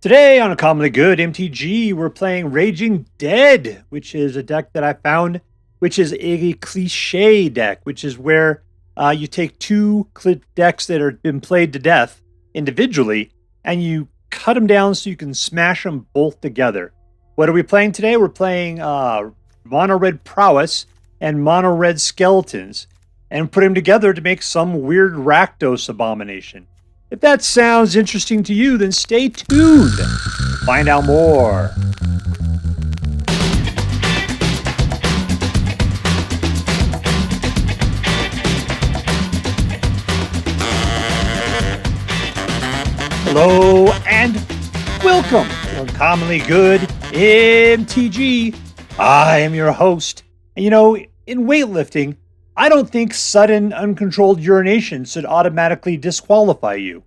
Today on Uncommonly Good MTG, we're playing Raging Dead, which is a deck that I found, which is a cliche deck, which is where you take two decks that have been played to death individually, and you cut them down so you can smash them both together. What are we playing today? We're playing Mono Red Prowess and Mono Red Skeletons, and put them together to make some weird Rakdos abomination. If that sounds interesting to you, then stay tuned. Find out more. Hello and welcome to Uncommonly Good MTG. I am your host. And you know, in weightlifting, I don't think sudden, uncontrolled urination should automatically disqualify you.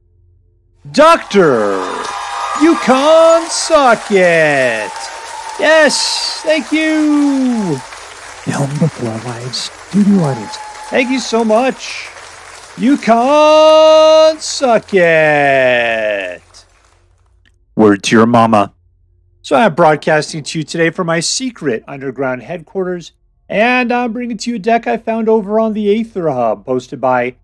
Dr. Yukon SuckIt! Yes, thank you! Film before live studio audience. Thank you so much. Yukon SuckIt! Word to your mama. So I'm broadcasting to you today from my secret underground headquarters, and I'm bringing to you a deck I found over on the Aether Hub, posted by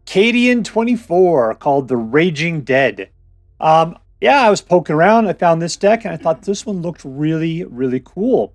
Cadian24, called the Raging Dead. I was poking around, I found this deck, and I thought this one looked really, really cool.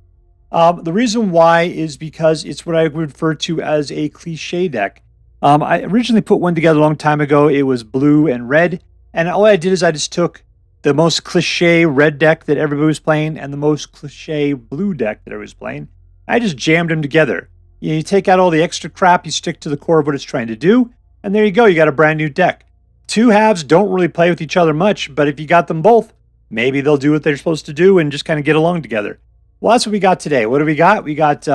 The reason why is because it's what I would refer to as a cliche deck. I originally put one together a long time ago. It was blue and red, and all I did is I just took the most cliche red deck that everybody was playing and the most cliche blue deck that I was playing. I just jammed them together. You take out all the extra crap, you stick to the core of what it's trying to do, and there you go, you got a brand new deck. Two halves don't really play with each other much, but if you got them both, maybe they'll do what they're supposed to do and just kind of get along together. Well, that's what we got today. What do we got? We got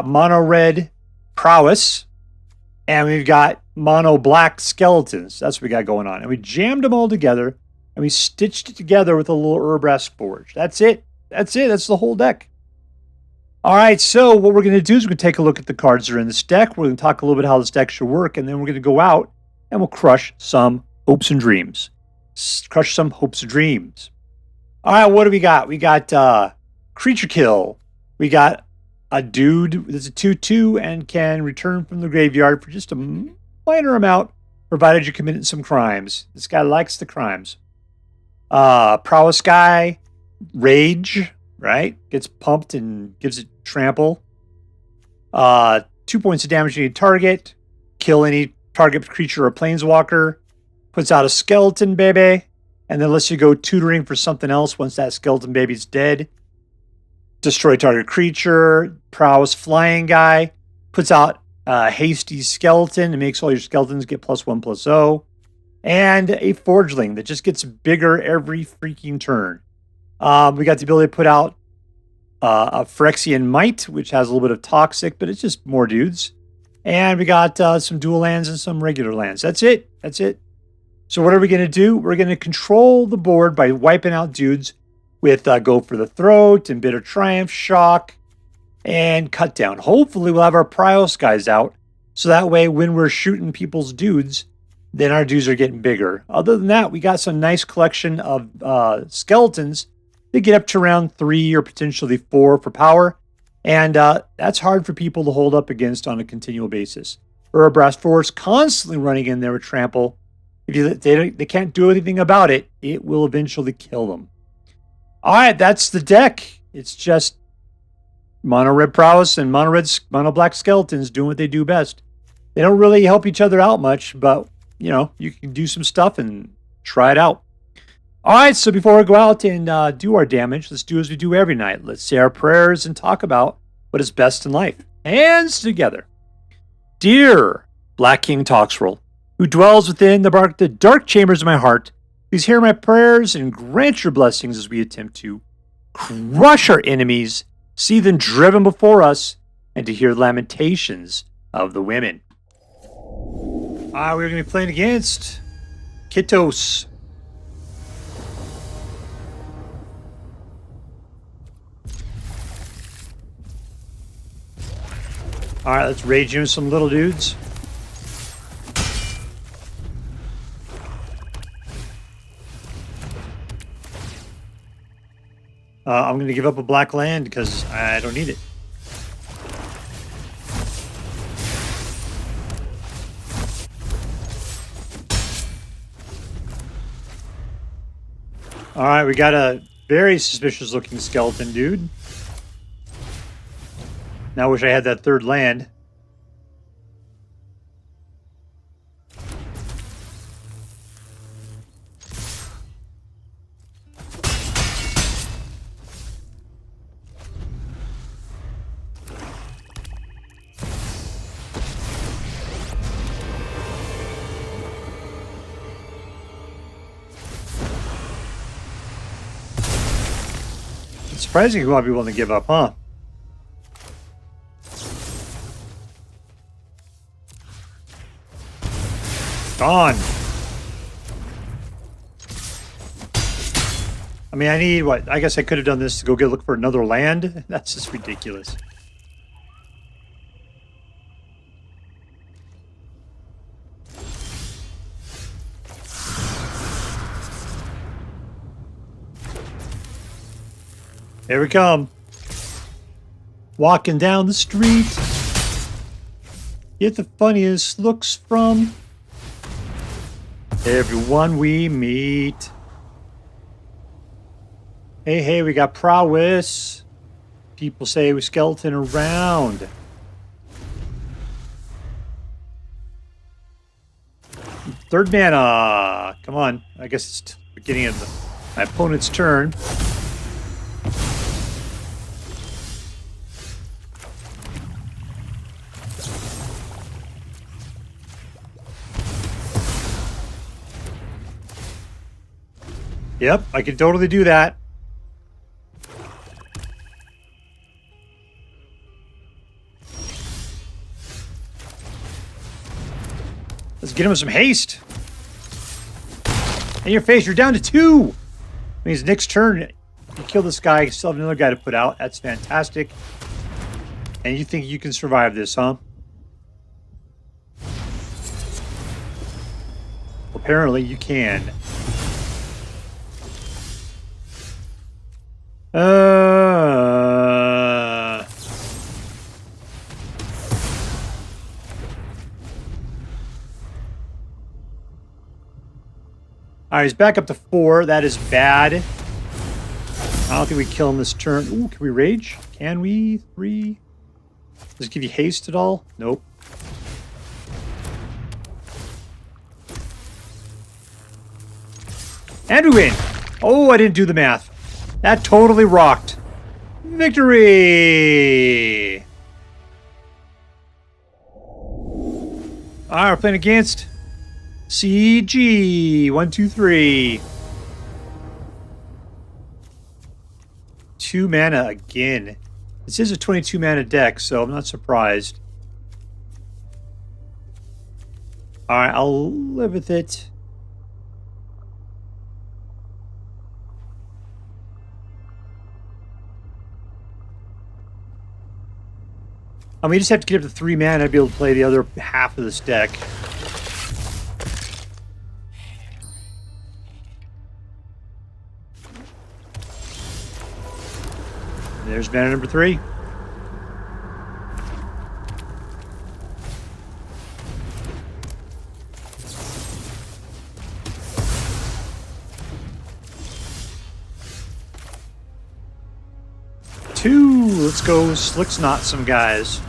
Mono Red Prowess, and we've got Mono Black Skeletons. That's what we got going on. And we jammed them all together, and we stitched it together with a little Urabrask forge. That's it. That's the whole deck. All right, so what we're going to do is we're going to take a look at the cards that are in this deck. We're going to talk a little bit how this deck should work, and then we're going to go out and we'll crush some hopes and dreams. Crush some hopes and dreams. All right, what do we got? We got Creature Kill. We got a dude that's a 2/2 and can return from the graveyard for just a minor amount, provided you committed some crimes. This guy likes the crimes. Prowess guy, Rage, right? Gets pumped and gives it trample. 2 points of damage to any target. Kill any target creature or planeswalker. Puts out a skeleton baby. And then lets you go tutoring for something else once that skeleton baby's dead. Destroy target creature. Prowess flying guy. Puts out a hasty skeleton and makes all your skeletons get +1/+0. And a forgeling that just gets bigger every freaking turn. We got the ability to put out a Phyrexian Might, which has a little bit of toxic, but it's just more dudes. And we got some dual lands and some regular lands. That's it. So what are we going to do? We're going to control the board by wiping out dudes with Go for the Throat and Bitter Triumph, Shock, and Cut Down. Hopefully we'll have our Prowess guys out, so that way when we're shooting people's dudes, then our dudes are getting bigger. Other than that, we got some nice collection of skeletons. They get up to around 3 or potentially 4 for power. And that's hard for people to hold up against on a continual basis. Urabrask Force constantly running in there with Trample. If they can't do anything about it, it will eventually kill them. All right, that's the deck. It's just Mono Red Prowess and Mono Black Skeletons doing what they do best. They don't really help each other out much, but you know, you can do some stuff and try it out. All right, so before we go out and do our damage, let's do as we do every night. Let's say our prayers and talk about what is best in life. Hands together. Dear Black King Toxrill, who dwells within the dark chambers of my heart, please hear my prayers and grant your blessings as we attempt to crush our enemies, see them driven before us, and to hear lamentations of the women. We're going to be playing against Kittos. All right, let's rage in some little dudes. I'm going to give up a black land because I don't need it. All right, we got a very suspicious looking skeleton, dude. Now I wish I had that third land. It's surprising who I'd be willing to give up, huh? Gone. I mean, I need what? I guess I could have done this to go look for another land. That's just ridiculous. Here we come. Walking down the street. Get the funniest looks from everyone we meet. Hey, hey, we got prowess. People say we skeleton around. Third mana. Come on. I guess it's beginning of my opponent's turn. Yep, I can totally do that. Let's get him some haste. In your face, you're down to 2. Means next turn, you kill this guy, you still have another guy to put out. That's fantastic. And you think you can survive this, huh? Apparently you can. Alright, he's back up to 4. That is bad. I don't think we kill him this turn. Ooh, can we rage? Can we? 3? Does it give you haste at all? Nope. And we win! Oh, I didn't do the math. That totally rocked. Victory! Alright, we're playing against CgeeIII. 2 mana again. This is a 22 mana deck, so I'm not surprised. Alright, I'll live with it. I mean, you just have to get up to 3 mana to be able to play the other half of this deck. There's mana number 3. Let's go Slickshot some guys.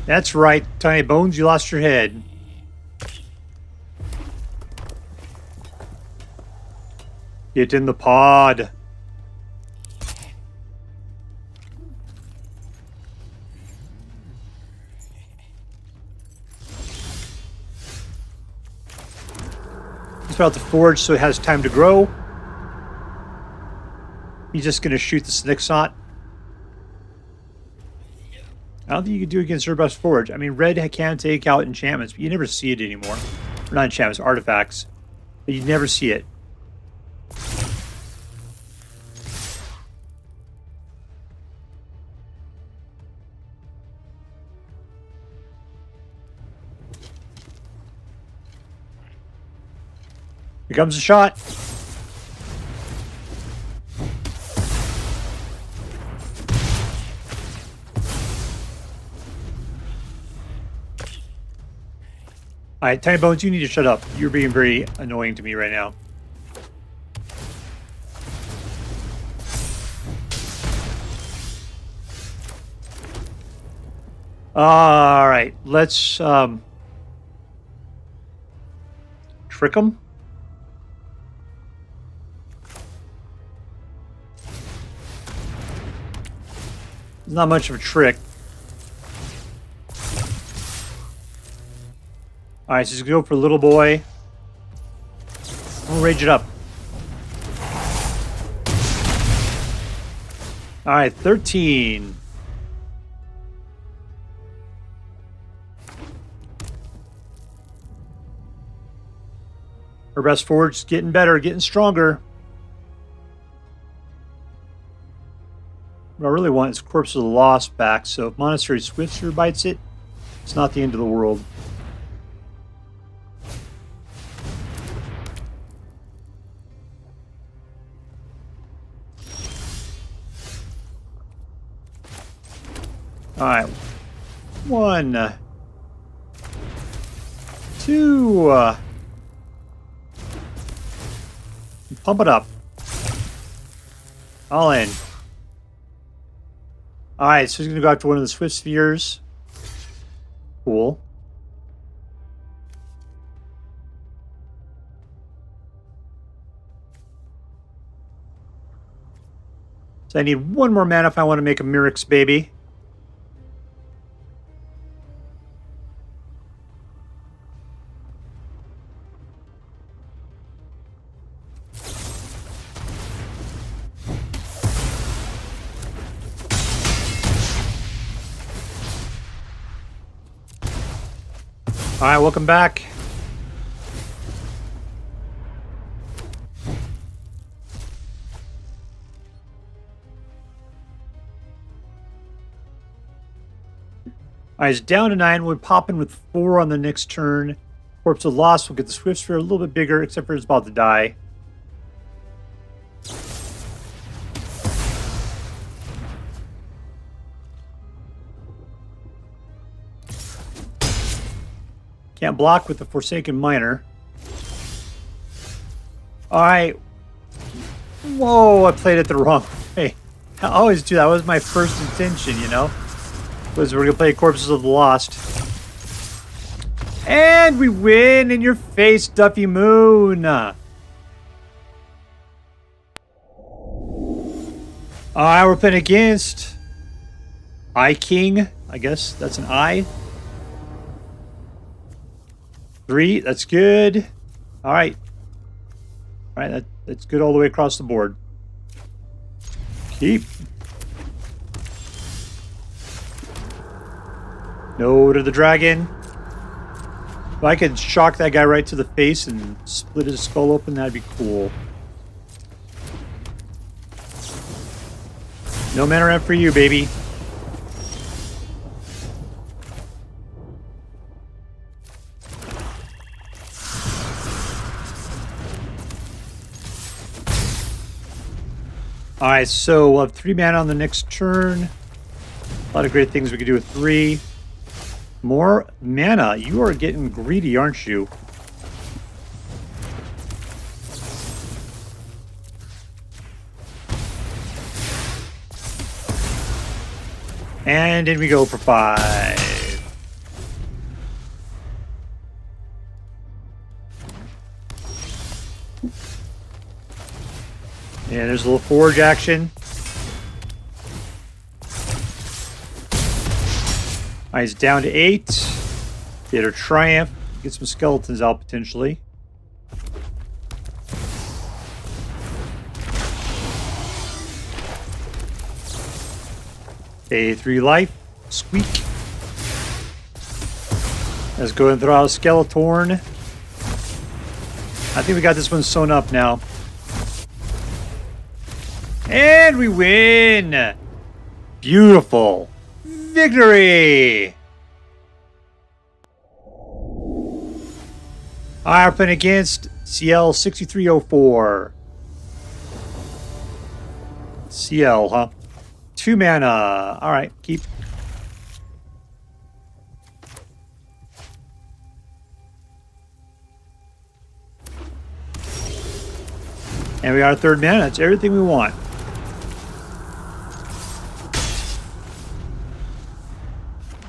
That's right, Tiny Bones, you lost your head. Get in the pod. It's about to forge so it has time to grow. He's just going to shoot the Slickshot. I don't think you can do it against Urabrask Forge. I mean, red can take out enchantments, but you never see it anymore. Or not enchantments, artifacts. But you never see it. Here comes the shot. All right, Tiny Bones, you need to shut up. You're being very annoying to me right now. All right, let's trick them. It's not much of a trick. All right, so just go for little boy. We'll rage it up. All right, 13. Urabrask Forge is getting better, getting stronger. What I really want is Corpse of the Lost back, so if Monastery Swiftspear bites it, it's not the end of the world. All right, 1, 2, pump it up. All in. All right, so he's going to go after one of the Swiftspears. Cool. So I need one more mana if I want to make a Mirrex baby. All right, welcome back. All right, it's down to 9. We'll pop in with 4 on the next turn. Corpse of Lost will get the Swiftspear a little bit bigger, except for it's about to die. Can't block with the Forsaken Miner. All right. Whoa, I played it the wrong way. I always do that. That was my first intention, you know? Was we're going to play Corpses of the Lost. And we win in your face, Duffy Moon. All right, we're playing against Iking. I guess that's an I. 3, that's good. All right. All right, that's good all the way across the board. Keep. No to the dragon. If I could shock that guy right to the face and split his skull open, that'd be cool. No mana ramp for you, baby. All right, so we'll have 3 mana on the next turn. A lot of great things we could do with 3. More mana. You are getting greedy, aren't you? And in we go for 5. Yeah, there's a little forge action. All right, he's down to 8. Theater Triumph. Get some skeletons out potentially. A 3 life. Squeak. Let's go and throw out a Skeletorn. I think we got this one sewn up now. And we win! Beautiful. Victory! Alright, we're playing against CL6304. CL, huh? 2 mana. Alright, keep. And we got our third mana. That's everything we want.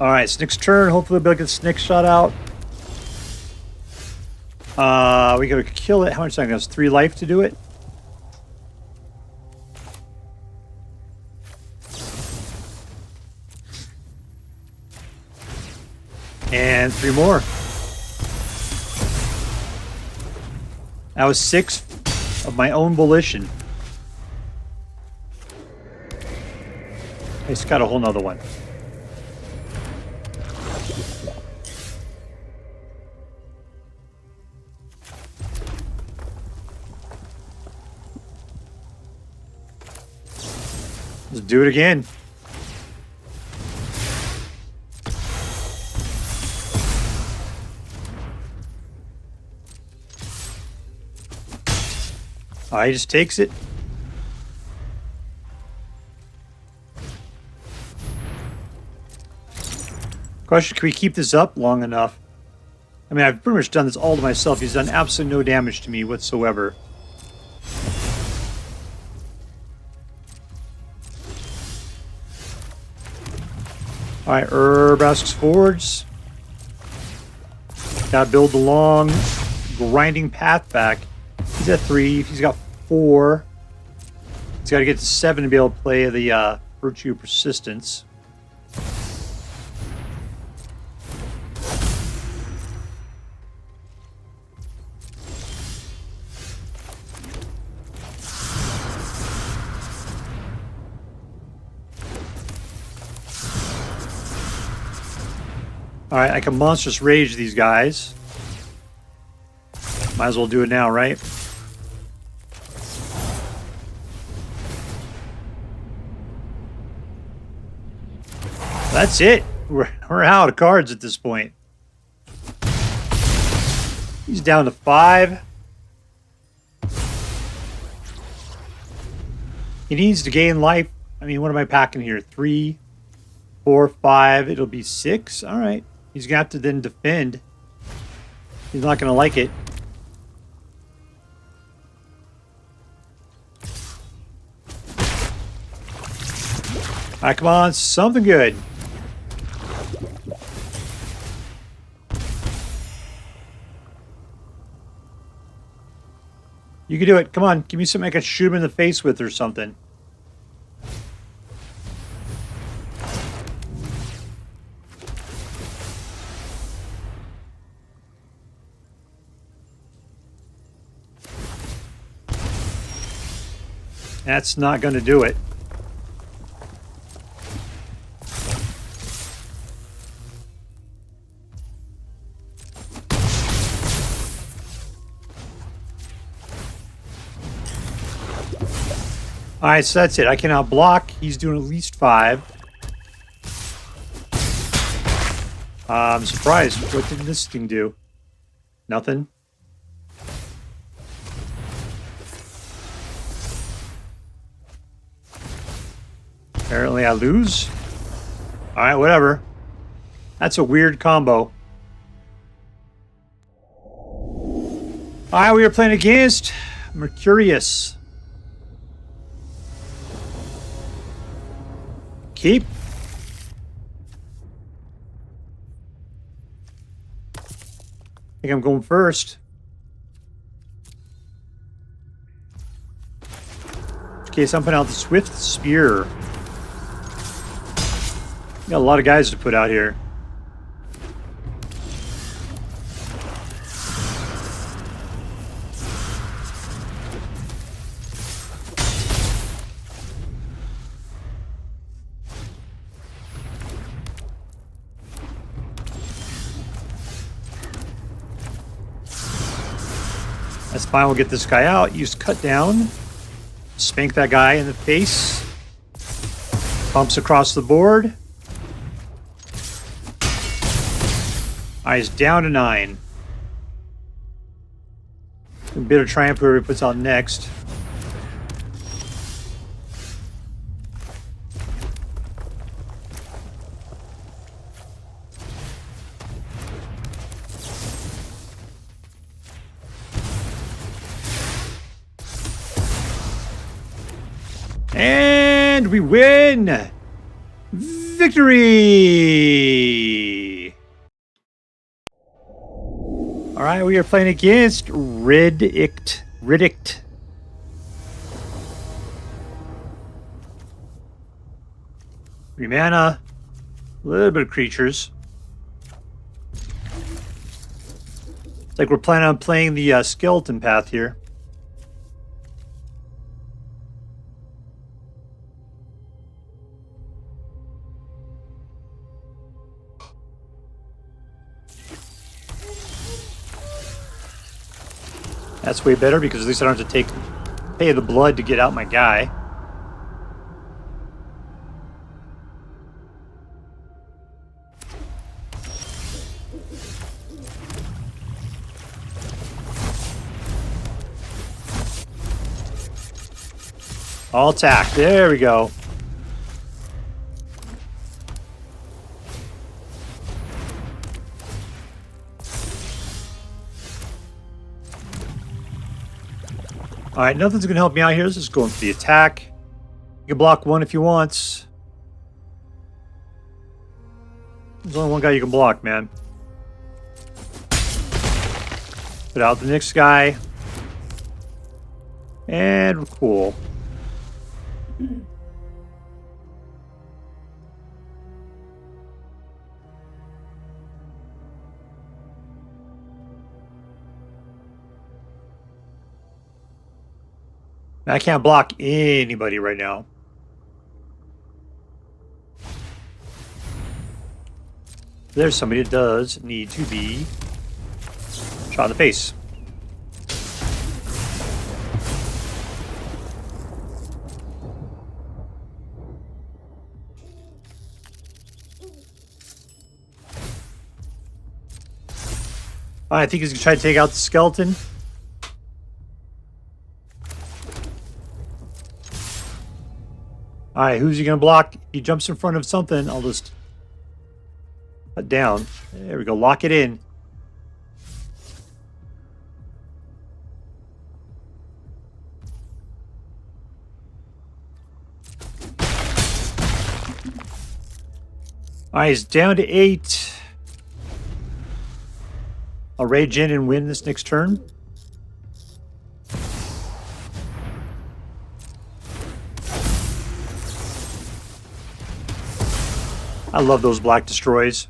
All right, Snick's turn. Hopefully we'll be able to get Snick shot out. We gotta kill it. How much time? It has 3 life to do it. And 3 more. That was 6 of my own volition. I just got a whole nother one. Let's do it again. Oh, he just takes it. Question, can we keep this up long enough? I mean, I've pretty much done this all to myself. He's done absolutely no damage to me whatsoever. Alright, Urabrask's Forge. Gotta build the long, grinding path back. He's at 3. He's got 4. He's got to get to 7 to be able to play the Virtue Persistence. Alright, I can Monstrous Rage these guys. Might as well do it now, right? That's it. We're out of cards at this point. He's down to 5. He needs to gain life. I mean, what am I packing here? 3, 4, 5. It'll be 6. All right. He's going to have to then defend. He's not going to like it. All right, come on. Something good. You can do it. Come on. Give me something I can shoot him in the face with or something. That's not going to do it. All right, so that's it. I cannot block. He's doing at least 5. I'm surprised. What did this thing do? Nothing. Apparently I lose. All right, whatever. That's a weird combo. All right, we are playing against Mercurius. Keep. I think I'm going first. In case I'm putting out the Swiftspear. Got a lot of guys to put out here. That's fine, we'll get this guy out. Use cut down. Spank that guy in the face. Bumps across the board. He's down to 9. A bit of triumph whoever he puts out next. And we win! Victory! Alright, we are playing against Ridict. 3 mana. A little bit of creatures. It's like we're planning on playing the skeleton path here. That's way better because at least I don't have to pay the blood to get out my guy. All attack. There we go. Alright, nothing's going to help me out here. Let's just go in for the attack. You can block one if you want. There's only one guy you can block, man. Put out the next guy. And we're cool. I can't block anybody right now. There's somebody that does need to be shot in the face. I think he's going to try to take out the skeleton. Alright, who's he going to block? If he jumps in front of something, I'll just put down. There we go. Lock it in. Alright, he's down to 8. I'll rage in and win this next turn. I love those black destroys.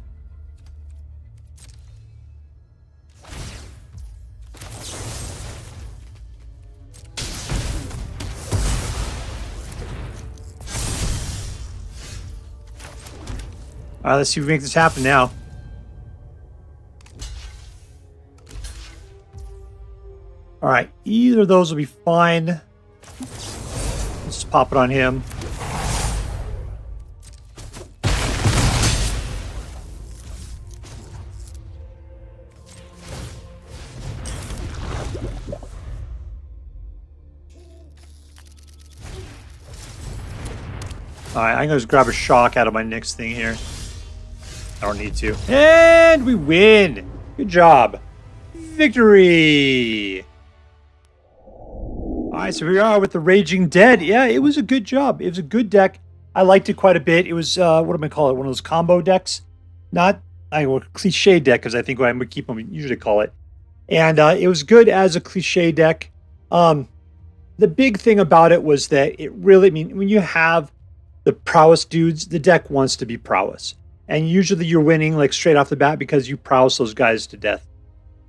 All right, let's see if we make this happen now. All right, either of those will be fine. Let's just pop it on him. Alright, I'm going to just grab a shock out of my next thing here. I don't need to. And we win! Good job. Victory! Alright, so here we are with the Raging Dead. Yeah, it was a good job. It was a good deck. I liked it quite a bit. It was, what am I call it? One of those combo decks? Not, cliche deck, because I think what I'm going to keep them usually call it. And it was good as a cliche deck. The big thing about it was that it really, when you have the prowess dudes, the deck wants to be prowess. And usually you're winning like straight off the bat because you prowess those guys to death.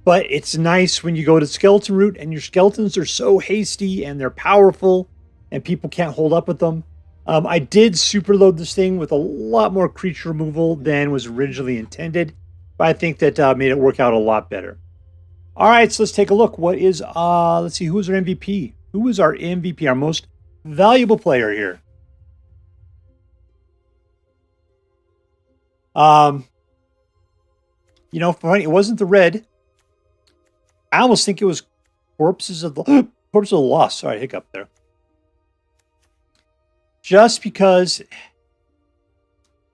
But it's nice when you go to skeleton route and your skeletons are so hasty and they're powerful and people can't hold up with them. I did superload this thing with a lot more creature removal than was originally intended. But I think that made it work out a lot better. All right, so let's take a look. What is, let's see, who was our MVP? Who was our MVP, our most valuable player here? You know, funny, it wasn't the red. I almost think it was Corpses of the Lost. Sorry, hiccup there. Just because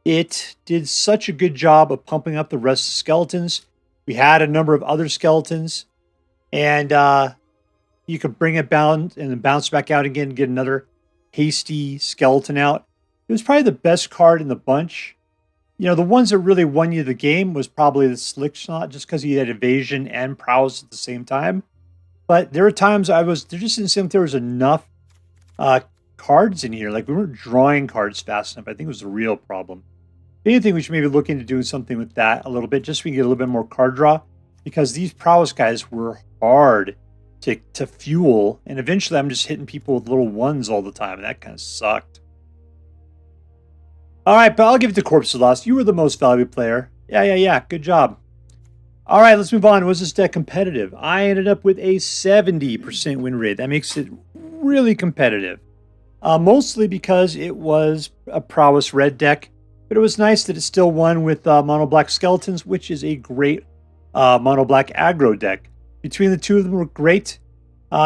it did such a good job of pumping up the rest of the skeletons. We had a number of other skeletons, and you could bring it down and then bounce back out again and get another hasty skeleton out. It was probably the best card in the bunch. You know, the ones that really won you the game was probably the Slickshot, just because he had evasion and prowess at the same time. But there were times there just didn't seem like there was enough cards in here. Like, we weren't drawing cards fast enough. I think it was the real problem. If anything, we should maybe look into doing something with that a little bit, just so we can get a little bit more card draw, because these prowess guys were hard to fuel, and eventually I'm just hitting people with little ones all the time, and that kind of sucked. All right, but I'll give it to Corpse Lost. You were the most valuable player. Yeah. Good job. All right, let's move on. Was this deck competitive? I ended up with a 70% win rate. That makes it really competitive. Mostly because it was a prowess red deck, but it was nice that it still won with mono black skeletons, which is a great mono black aggro deck. Between the two of them were great.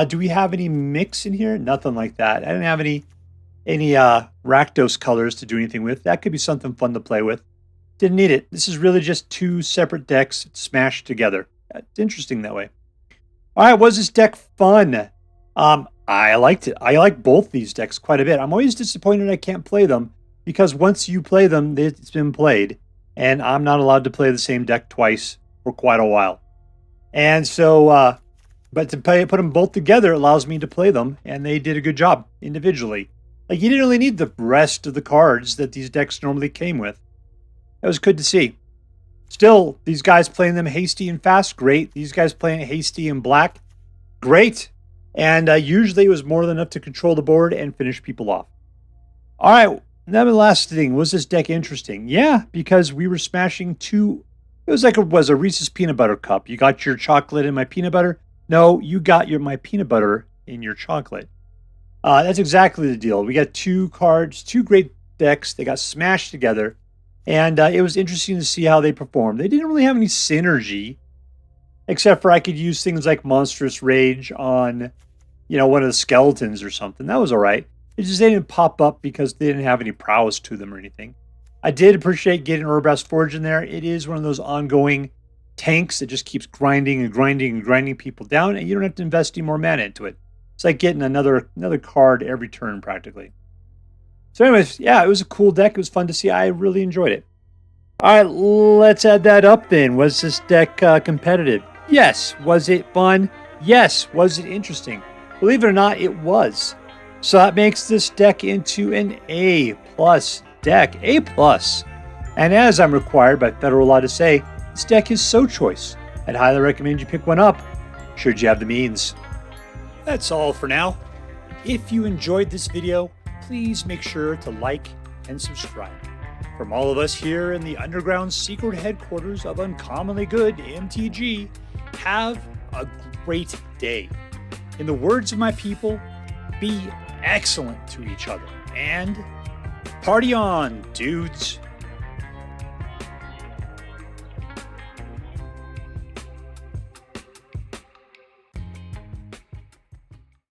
Do we have any mix in here? Nothing like that. I didn't have any Rakdos colors to do anything with. That could be something fun to play with. Didn't need it. This is really just two separate decks smashed together. It's interesting that way. All right, was this deck fun? I liked it. I like both these decks quite a bit. I'm always disappointed I can't play them, because once you play them, it's been played, and I'm not allowed to play the same deck twice for quite a while. And so, but to put them both together allows me to play them, and they did a good job individually. Like, you didn't really need the rest of the cards that these decks normally came with. That was good to see. Still, these guys playing them hasty and fast, great. These guys playing hasty and black, great. And usually it was more than enough to control the board and finish people off. All right, now the last thing, was this deck interesting? Yeah, because we were smashing two. It was like a Reese's peanut butter cup. You got your chocolate in my peanut butter. No, you got my peanut butter in your chocolate. That's exactly the deal. We got two cards, two great decks. They got smashed together, and it was interesting to see how they performed. They didn't really have any synergy, except for I could use things like Monstrous Rage on, one of the skeletons or something. That was all right. It's just they didn't pop up because they didn't have any prowess to them or anything. I did appreciate getting Urabrask Forge in there. It is one of those ongoing tanks that just keeps grinding and grinding and grinding people down, and you don't have to invest any more mana into it. It's like getting another card every turn, practically. So anyways, yeah, it was a cool deck. It was fun to see. I really enjoyed it. All right, let's add that up then. Was this deck competitive? Yes. Was it fun? Yes. Was it interesting? Believe it or not, it was. So that makes this deck into an A+ deck. A+. And as I'm required by federal law to say, this deck is so choice. I'd highly recommend you pick one up, should you have the means. That's all for now. If you enjoyed this video, please make sure to like and subscribe. From all of us here in the underground secret headquarters of Uncommonly Good MTG, have a great day. In the words of my people, be excellent to each other, and party on, dudes.